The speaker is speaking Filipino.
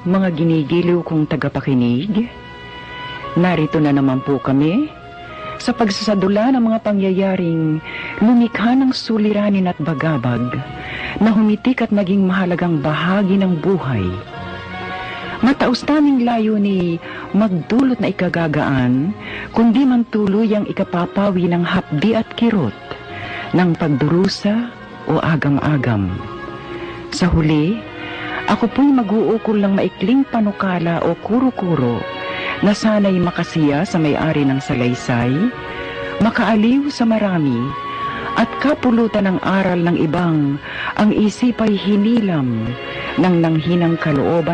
mga ginigiliw kong tagapakinig. Narito na naman po kami sa pagsasadula ng mga pangyayaring lumikha ng suliranin at bagabag na humitik at naging mahalagang bahagi ng buhay. Mataos naming layo ni magdulot na ikagagaan, kundi man tuluyang ikapapawi ng hapdi at kirot, ng pagdurusa o agam-agam. Sa huli, ako po'y mag-uukol ng maikling panukala o kuro-kuro na sana'y makasiya sa may-ari ng salaysay, makaaliw sa marami, at kapulutan ng aral ng ibang ang isip ay hinilam ng nanghinang kalooban